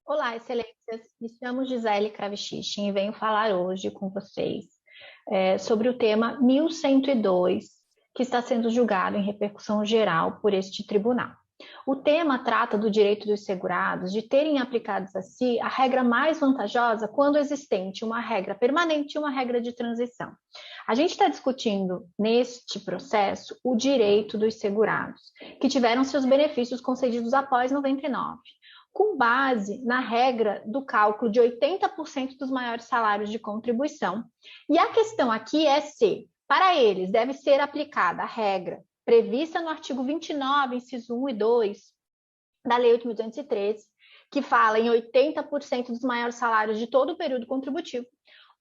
Olá, excelências. Me chamo Gisele Kravchichin e venho falar hoje com vocês sobre o tema 1102, que está sendo julgado em repercussão geral por este tribunal. O tema trata do direito dos segurados de terem aplicados a si a regra mais vantajosa quando existente uma regra permanente e uma regra de transição. A gente está discutindo neste processo o direito dos segurados, que tiveram seus benefícios concedidos após 99. Com base na regra do cálculo de 80% dos maiores salários de contribuição. E a questão aqui é se, para eles, deve ser aplicada a regra prevista no artigo 29, inciso 1 e 2 da Lei 8.213, que fala em 80% dos maiores salários de todo o período contributivo,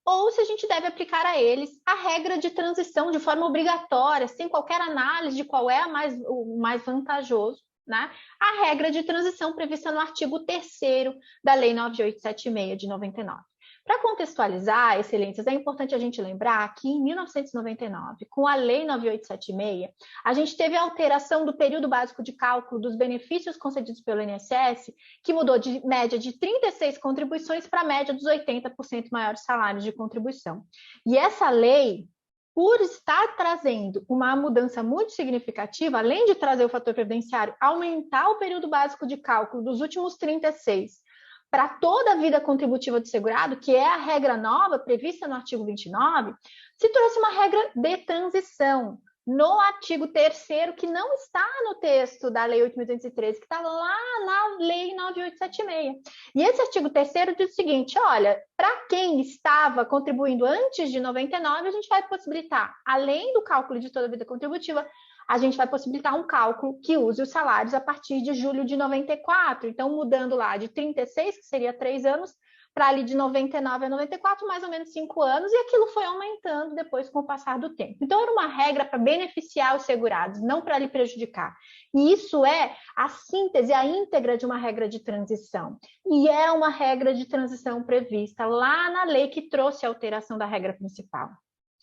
ou se a gente deve aplicar a eles a regra de transição de forma obrigatória, sem qualquer análise de qual é o mais vantajoso, né? A regra de transição prevista no artigo 3º da Lei 9876 de 99. Para contextualizar, excelências, é importante a gente lembrar que em 1999, com a Lei 9876, a gente teve a alteração do período básico de cálculo dos benefícios concedidos pelo INSS, que mudou de média de 36 contribuições para a média dos 80% maiores salários de contribuição. E essa lei, por estar trazendo uma mudança muito significativa, além de trazer o fator previdenciário, aumentar o período básico de cálculo dos últimos 36 para toda a vida contributiva do segurado, que é a regra nova prevista no artigo 29, se trouxe uma regra de transição no artigo 3º, que não está no texto da Lei 8.213, que está lá na Lei 9876. E esse artigo 3º diz o seguinte, olha, para quem estava contribuindo antes de 99, a gente vai possibilitar, além do cálculo de toda a vida contributiva, a gente vai possibilitar um cálculo que use os salários a partir de julho de 94. Então, mudando lá de 36, que seria 3 anos, para ali de 99 a 94, mais ou menos 5 anos, e aquilo foi aumentando depois com o passar do tempo. Então, era uma regra para beneficiar os segurados, não para lhe prejudicar. E isso é a síntese, a íntegra de uma regra de transição. E é uma regra de transição prevista lá na lei que trouxe a alteração da regra principal.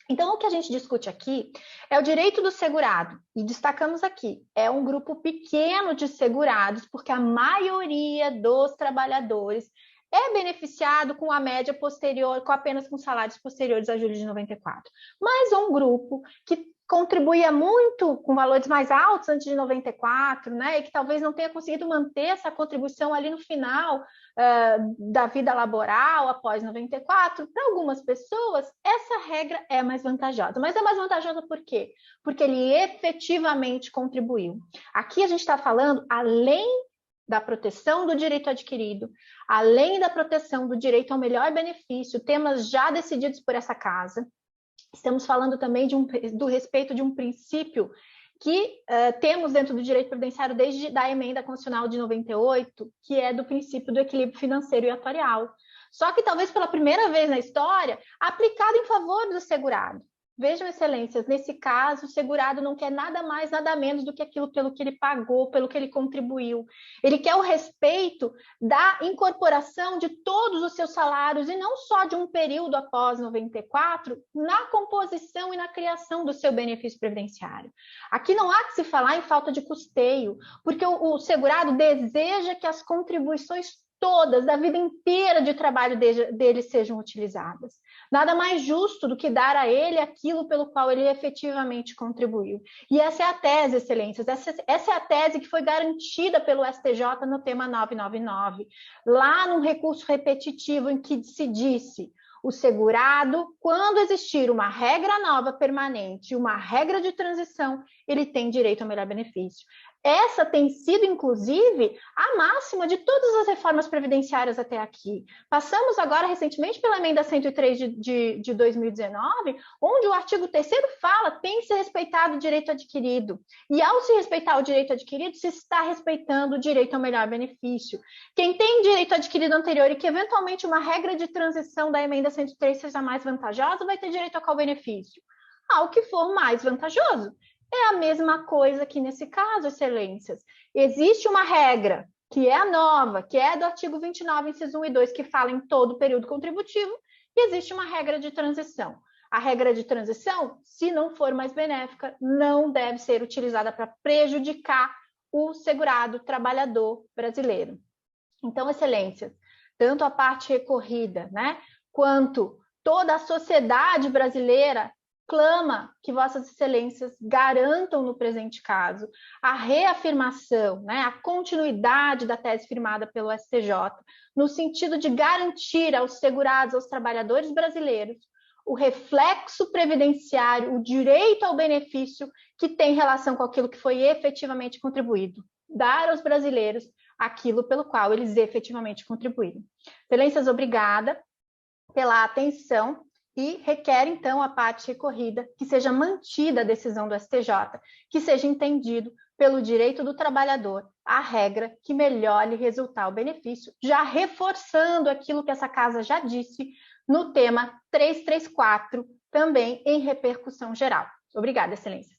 Então, o que a gente discute aqui é o direito do segurado, e destacamos aqui, é um grupo pequeno de segurados, porque a maioria dos trabalhadores é beneficiado com a média posterior, apenas com salários posteriores a julho de 94. Mas um grupo que contribuía muito com valores mais altos antes de 94, né, e que talvez não tenha conseguido manter essa contribuição ali no final da vida laboral após 94, para algumas pessoas, essa regra é mais vantajosa. Mas é mais vantajosa por quê? Porque ele efetivamente contribuiu. Aqui a gente está falando, além da proteção do direito adquirido, além da proteção do direito ao melhor benefício, temas já decididos por essa casa, estamos falando também do respeito de um princípio que temos dentro do direito previdenciário desde a emenda constitucional de 98, que é do princípio do equilíbrio financeiro e atuarial. Só que talvez pela primeira vez na história, aplicado em favor do segurado. Vejam, excelências, nesse caso, o segurado não quer nada mais, nada menos do que aquilo pelo que ele pagou, pelo que ele contribuiu. Ele quer o respeito da incorporação de todos os seus salários, e não só de um período após 94, na composição e na criação do seu benefício previdenciário. Aqui não há que se falar em falta de custeio, porque o segurado deseja que as contribuições todas, da vida inteira de trabalho dele sejam utilizadas. Nada mais justo do que dar a ele aquilo pelo qual ele efetivamente contribuiu. E essa é a tese, excelências, essa é a tese que foi garantida pelo STJ no tema 999, lá num recurso repetitivo em que se disse: o segurado, quando existir uma regra nova permanente, uma regra de transição, ele tem direito ao melhor benefício. Essa tem sido, inclusive, a máxima de todas as reformas previdenciárias até aqui. Passamos agora, recentemente, pela emenda 103 de 2019, onde o artigo 3º fala que tem que ser respeitado o direito adquirido. E, ao se respeitar o direito adquirido, se está respeitando o direito ao melhor benefício. Quem tem direito adquirido anterior e que, eventualmente, uma regra de transição da emenda 103 seja mais vantajosa, vai ter direito a qual benefício? Ao que for mais vantajoso. É a mesma coisa aqui nesse caso, excelências. Existe uma regra, que é a nova, que é do artigo 29, inciso 1 e 2, que fala em todo o período contributivo, e existe uma regra de transição. A regra de transição, se não for mais benéfica, não deve ser utilizada para prejudicar o segurado trabalhador brasileiro. Então, excelências, tanto a parte recorrida, né, quanto toda a sociedade brasileira clama que Vossas Excelências garantam no presente caso a reafirmação, né, a continuidade da tese firmada pelo STJ, no sentido de garantir aos segurados, aos trabalhadores brasileiros, o reflexo previdenciário, o direito ao benefício que tem relação com aquilo que foi efetivamente contribuído. Dar aos brasileiros aquilo pelo qual eles efetivamente contribuíram. Excelências, obrigada pela atenção e requer, então, a parte recorrida que seja mantida a decisão do STJ, que seja entendido pelo direito do trabalhador a regra que melhor lhe resultar o benefício, já reforçando aquilo que essa casa já disse no tema 334, também em repercussão geral. Obrigada, Excelência.